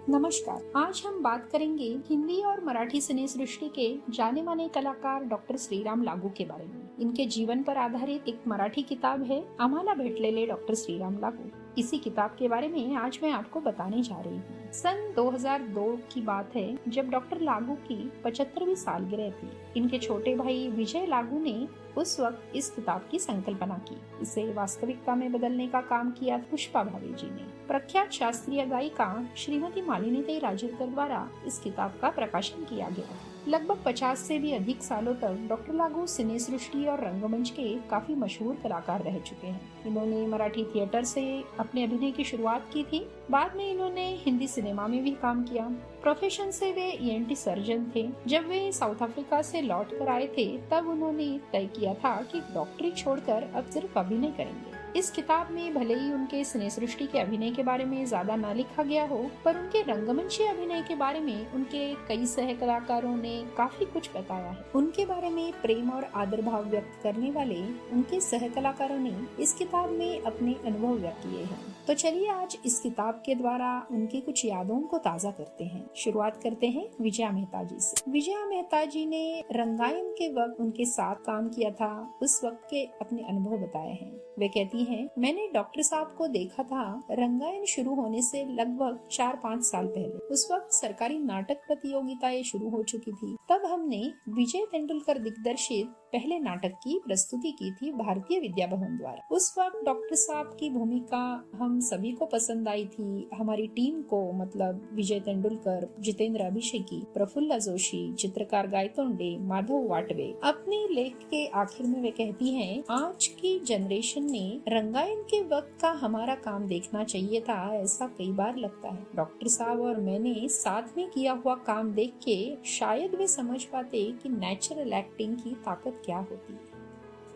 नमस्कार। आज हम बात करेंगे हिंदी और मराठी सिने सृष्टि के जाने माने कलाकार डॉक्टर श्रीराम लागू के बारे में। इनके जीवन पर आधारित एक मराठी किताब है आम्हाला भेटलेले डॉक्टर श्रीराम लागू। इसी किताब के बारे में आज मैं आपको बताने जा रही हूँ। सन 2002 की बात है जब डॉक्टर लागू की 75वीं सालगिरह थी। इनके छोटे भाई विजय लागू ने उस वक्त इस किताब की संकल्पना की। इसे वास्तविकता में बदलने का काम किया पुष्पा भावे जी ने। प्रख्यात शास्त्रीय गायिका श्रीमती मालिनी राजरकर द्वारा इस किताब का प्रकाशन किया गया। लगभग 50 से भी अधिक सालों तक डॉक्टर लागू सिने सृष्टि और रंगमंच के काफी मशहूर कलाकार रह चुके हैं। इन्होंने मराठी थिएटर से अपने अभिनय की शुरुआत की थी। बाद में इन्होंने हिंदी सिनेमा में भी काम किया। प्रोफेशन से वे ईएनटी सर्जन थे। जब वे साउथ अफ्रीका से लौट कर आए थे तब उन्होंने तय किया था कि डॉक्टरी छोड़कर अब सिर्फ अभिनय करेंगे। इस किताब में भले ही उनके सिने सृष्टि के अभिनय के बारे में ज्यादा न लिखा गया हो, पर उनके रंगमंची अभिनय के बारे में उनके कई सह कलाकारों ने काफी कुछ बताया है। उनके बारे में प्रेम और आदर भाव व्यक्त करने वाले उनके सह कलाकारों ने इस किताब में अपने अनुभव व्यक्त किए हैं। तो चलिए आज इस किताब के द्वारा उनकी कुछ यादों को ताज़ा करते हैं। शुरुआत करते हैं विजया मेहता जी से। विजया मेहता जी ने रंगायन के वक्त उनके साथ काम किया था, उस वक्त के अपने अनुभव बताए हैं। वे कहती हैं, मैंने डॉक्टर साहब को देखा था रंगायन शुरू होने से लगभग 4-5 साल पहले। उस वक्त सरकारी नाटक प्रतियोगिताएं शुरू हो चुकी थी। तब हमने विजय तेंदुलकर दिग्दर्शित पहले नाटक की प्रस्तुति की थी भारतीय विद्या भवन द्वारा। उस वक्त डॉक्टर साहब की भूमिका हम सभी को पसंद आई थी। हमारी टीम को, मतलब विजय तेंदुलकर, जितेंद्र अभिषेकी, प्रफुल्ल जोशी, चित्रकार गायतोंडे, माधव वाटवे। अपने लेख के आखिर में वे कहती हैं, आज की जनरेशन ने रंगायन के वक्त का हमारा काम देखना चाहिए था, ऐसा कई बार लगता है। डॉक्टर साहब और मैंने साथ में किया हुआ काम देख के शायद वे समझ पाते कि नेचुरल एक्टिंग की ताकत क्या होती है।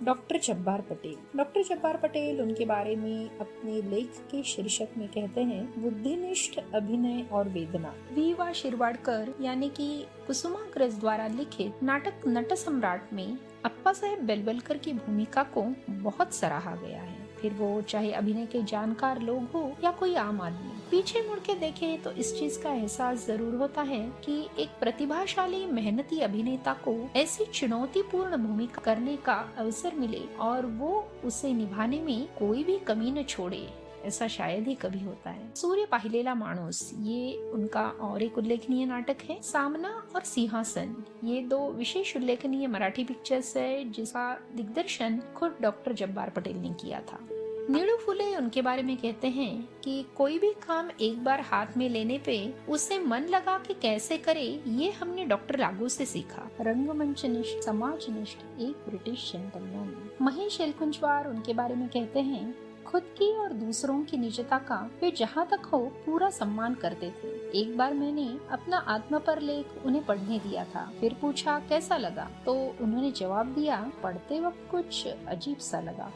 डॉक्टर जब्बार पटेल। डॉक्टर जब्बार पटेल उनके बारे में अपने लेख के शीर्षक में कहते हैं, बुद्धिनिष्ठ अभिनय और वेदना। वी.वा. शिरवाडकर यानी कि कुसुमाग्रज द्वारा लिखित नाटक नट सम्राट में अप्पा साहेब बेलवलकर की भूमिका को बहुत सराहा गया है। फिर वो चाहे अभिनय के जानकार लोग हो या कोई आम आदमी। पीछे मुड़ के देखे तो इस चीज का एहसास जरूर होता है कि एक प्रतिभाशाली मेहनती अभिनेता को ऐसी चुनौतीपूर्ण भूमिका करने का अवसर मिले और वो उसे निभाने में कोई भी कमी न छोड़े, ऐसा शायद ही कभी होता है। सूर्य पाहिलेला माणूस, ये उनका और एक उल्लेखनीय नाटक है। सामना और सिंहासन, ये दो विशेष उल्लेखनीय मराठी पिक्चर्स है जिसका दिग्दर्शन खुद डॉक्टर जब्बार पटेल ने किया था। नीलू फुले उनके बारे में कहते हैं कि कोई भी काम एक बार हाथ में लेने पे उसे मन लगा कि कैसे करे, ये हमने डॉक्टर लागू से सीखा। रंगमंचनिष्ठ, समाजनिष्ठ, एक ब्रिटिश जेंटलमैन। महेश एलकुंचवार उनके बारे में कहते हैं, खुद की और दूसरों की निजता का वे जहाँ तक हो पूरा सम्मान करते थे। एक बार मैंने अपना आत्मा पर लेख उन्हें पढ़ने दिया था। फिर पूछा कैसा लगा, तो उन्होंने जवाब दिया, पढ़ते वक्त कुछ अजीब सा लगा।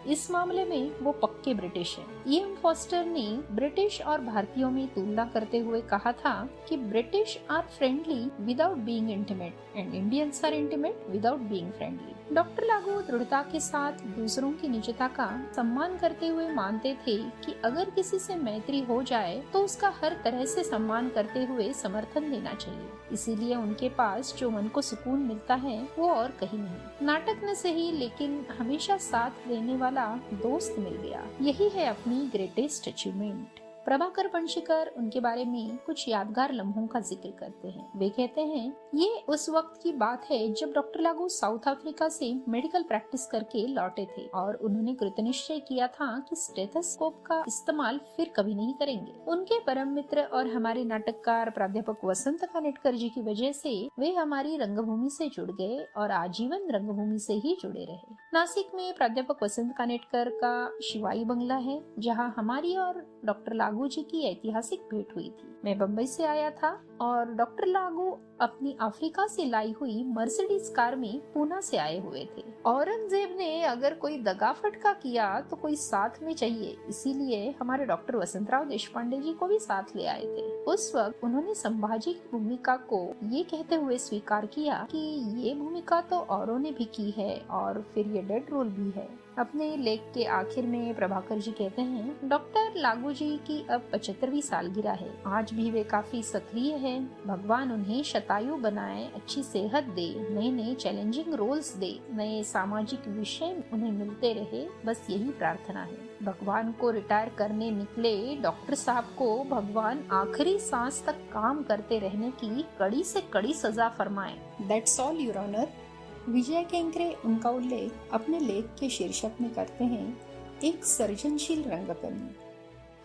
इस मामले में वो पक्के ब्रिटिश हैं। E.M. फॉस्टर ने ब्रिटिश और भारतीयों में तुलना करते हुए कहा था कि British are friendly without being intimate and Indians are intimate without being friendly. Doctor लागू दृढ़ता के साथ दूसरों की निजता का सम्मान करते हुए मानते थे कि अगर किसी से मैत्री हो जाए तो उसका हर तरह से सम्मान करते हुए समर्थन देना चाहिए। इसीलिए उनके पास जो मन को सुकून मिलता है वो और कहीं नहीं। नाटक न सही लेकिन हमेशा साथ देने वाला दोस्त मिल गया, यही है अपनी ग्रेटेस्ट अचीवमेंट। प्रभाकर पंशीकर उनके बारे में कुछ यादगार लम्हों का जिक्र करते हैं। वे कहते हैं, ये उस वक्त की बात है जब डॉक्टर लागू साउथ अफ्रीका से मेडिकल प्रैक्टिस करके लौटे थे और उन्होंने कृतनिश्चय किया था कि स्टेथोस्कोप का इस्तेमाल फिर कभी नहीं करेंगे। उनके परम मित्र और हमारे नाटककार प्राध्यापक वसंत कानेटकर जी की वजह से वे हमारी रंगभूमि से जुड़ गए और आजीवन रंगभूमि से ही जुड़े रहे। नासिक में प्राध्यापक वसंत कानेटकर का शिवाई बंगला है, जहाँ हमारी और डॉक्टर लागू जी की ऐतिहासिक भेंट हुई थी। मैं बम्बई से आया था और डॉक्टर लागू अपनी अफ्रीका से लाई हुई मर्सिडीज कार में पूना से आए हुए थे। औरंगजेब ने अगर कोई दगा फटका किया तो कोई साथ में चाहिए, इसीलिए हमारे डॉक्टर वसंतराव देशपांडे जी को भी साथ ले आए थे। उस वक्त उन्होंने संभाजी की भूमिका को ये कहते हुए स्वीकार किया कि ये भूमिका तो औरों ने भी की है और फिर ये डेड रोल भी है। अपने लेख के आखिर में प्रभाकर जी कहते हैं, डॉक्टर लागू जी की अब 75वीं सालगिरह है। आज भी वे काफी सक्रिय हैं। भगवान उन्हें शतायु बनाए, अच्छी सेहत दे, नए नए चैलेंजिंग रोल्स दे, नए सामाजिक विषय उन्हें मिलते रहे, बस यही प्रार्थना है। भगवान को रिटायर करने निकले डॉक्टर साहब को भगवान आखिरी सांस तक काम करते रहने की कड़ी से कड़ी सजा फरमाए। That's all your honour. Vijay Kenkre उनका उल्लेख अपने लेख के शीर्षक में करते हैं, एक सर्जनशील रंगकर्मी।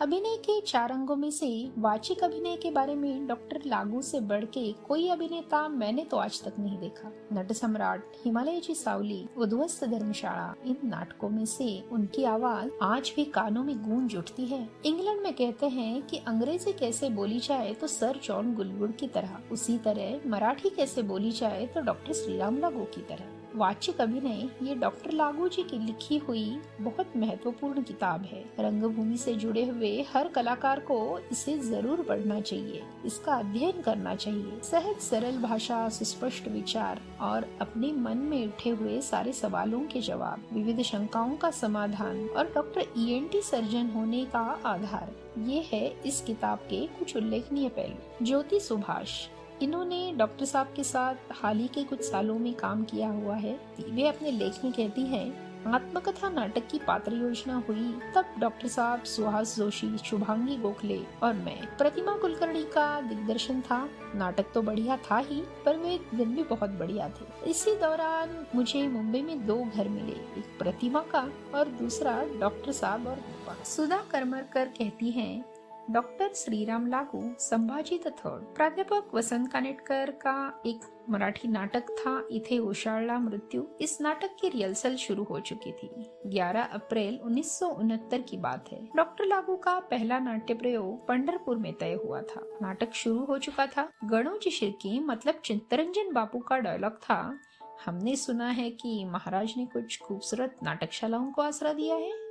अभिनय के 4 अंगों में से वाचिक अभिनय के बारे में डॉक्टर लागू से बढ़ के कोई अभिनेता मैंने तो आज तक नहीं देखा। नट सम्राट, हिमालय की सावली, उद्वस्त धर्मशाला, इन नाटकों में से उनकी आवाज आज भी कानों में गूंज उठती है। इंग्लैंड में कहते हैं कि अंग्रेजी कैसे बोली जाए तो सर जॉन गुलवुड की तरह, उसी तरह मराठी कैसे बोली जाए तो डॉक्टर श्रीराम लागू की तरह। वाचिक अभिनय ये डॉक्टर लागू जी की लिखी हुई बहुत महत्वपूर्ण किताब है। रंगभूमि से जुड़े हुए हर कलाकार को इसे जरूर पढ़ना चाहिए, इसका अध्ययन करना चाहिए। सहज सरल भाषा, सुस्पष्ट विचार और अपने मन में उठे हुए सारे सवालों के जवाब, विविध शंकाओं का समाधान और डॉक्टर ENT सर्जन होने का आधार, ये है इस किताब के कुछ उल्लेखनीय पहलू। ज्योति सुभाष, इन्होंने डॉक्टर साहब के साथ हाल ही के कुछ सालों में काम किया हुआ है। वे अपने लेख में कहती हैं, आत्मकथा नाटक की पात्र योजना हुई तब डॉक्टर साहब, सुहास जोशी, शुभांगी गोखले और मैं। प्रतिमा कुलकर्णी का दिग्दर्शन था। नाटक तो बढ़िया था ही, पर वे दिन भी बहुत बढ़िया थे। इसी दौरान मुझे मुंबई में 2 घर मिले, एक प्रतिमा का और दूसरा डॉक्टर साहब और दीपा। सुधा करमरकर कहती हैं, डॉक्टर श्रीराम लागू, संभाजी द थर्ड। प्राध्यापक वसंत कानेटकर का एक मराठी नाटक था, इथे उशाळला मृत्यू। इस नाटक की रिहर्सल शुरू हो चुकी थी। 11 अप्रैल 1969 की बात है। डॉक्टर लागू का पहला नाट्य प्रयोग पंढरपुर में तय हुआ था। नाटक शुरू हो चुका था। गणों जी शिर्के मतलब चित्तरंजन बापू का डायलॉग था, हमने सुना है कि महाराज ने कुछ खूबसूरत नाटकशालाओं को आसरा दिया है।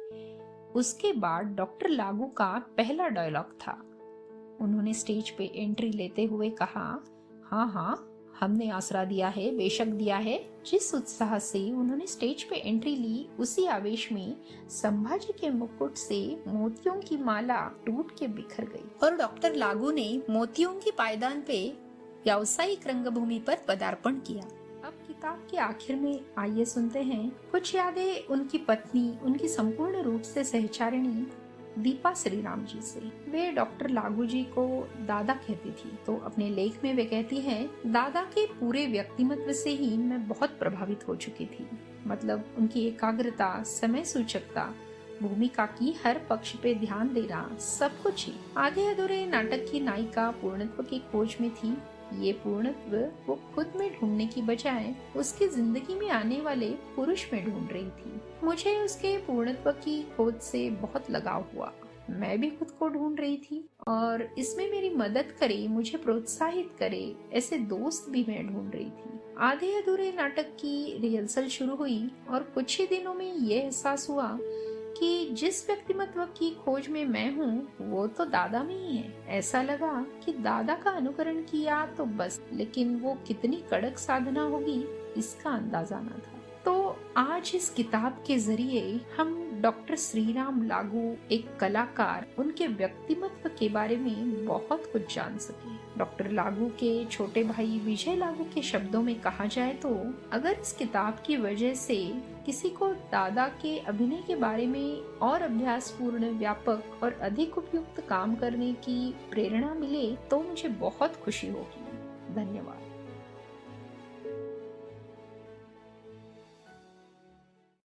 उसके बाद डॉक्टर लागू का पहला डायलॉग था। उन्होंने स्टेज पे एंट्री लेते हुए कहा, हाँ हाँ हमने आसरा दिया है, बेशक दिया है। जिस उत्साह से उन्होंने स्टेज पे एंट्री ली, उसी आवेश में संभाजी के मुकुट से मोतियों की माला टूट के बिखर गई और डॉक्टर लागू ने मोतियों की पायदान पे व्यावसायिक रंगभूमि पर पदार्पण किया। अब किताब के आखिर में आइए सुनते हैं कुछ यादें उनकी पत्नी, उनकी संपूर्ण रूप से सहचारिणी दीपा श्रीराम जी से। वे डॉक्टर लागू जी को दादा कहती थी, तो अपने लेख में वे कहती हैं, दादा के पूरे व्यक्तिमत्व से ही मैं बहुत प्रभावित हो चुकी थी। मतलब उनकी एकाग्रता, समय सूचकता, भूमिका की हर पक्ष पे ध्यान देना, सब कुछ ही। आधे अधूरे नाटक की नायिका पूर्णत्व की खोज में थी। ये पूर्णत्व वो खुद में ढूंढने की बजाय उसकी जिंदगी में आने वाले पुरुष में ढूंढ रही थी। मुझे उसके पूर्णत्व की खोज से बहुत लगाव हुआ। मैं भी खुद को ढूंढ रही थी और इसमें मेरी मदद करे, मुझे प्रोत्साहित करे, ऐसे दोस्त भी मैं ढूंढ रही थी। आधे अधूरे नाटक की रिहर्सल शुरू हुई और कुछ ही दिनों में ये एहसास हुआ कि जिस व्यक्तिमत्व की खोज में मैं हूँ वो तो दादा में ही है। ऐसा लगा कि दादा का अनुकरण किया तो बस, लेकिन वो कितनी कड़क साधना होगी इसका अंदाजा न था। तो आज इस किताब के जरिए हम डॉक्टर श्रीराम लागू, एक कलाकार, उनके व्यक्तिमत्व के बारे में बहुत कुछ जान सके। डॉक्टर लागू के छोटे भाई विजय लागू के शब्दों में कहा जाए तो, अगर इस किताब की वजह से किसी को दादा के अभिनय के बारे में और अभ्यासपूर्ण, व्यापक और अधिक उपयुक्त काम करने की प्रेरणा मिले तो मुझे बहुत खुशी होगी। धन्यवाद।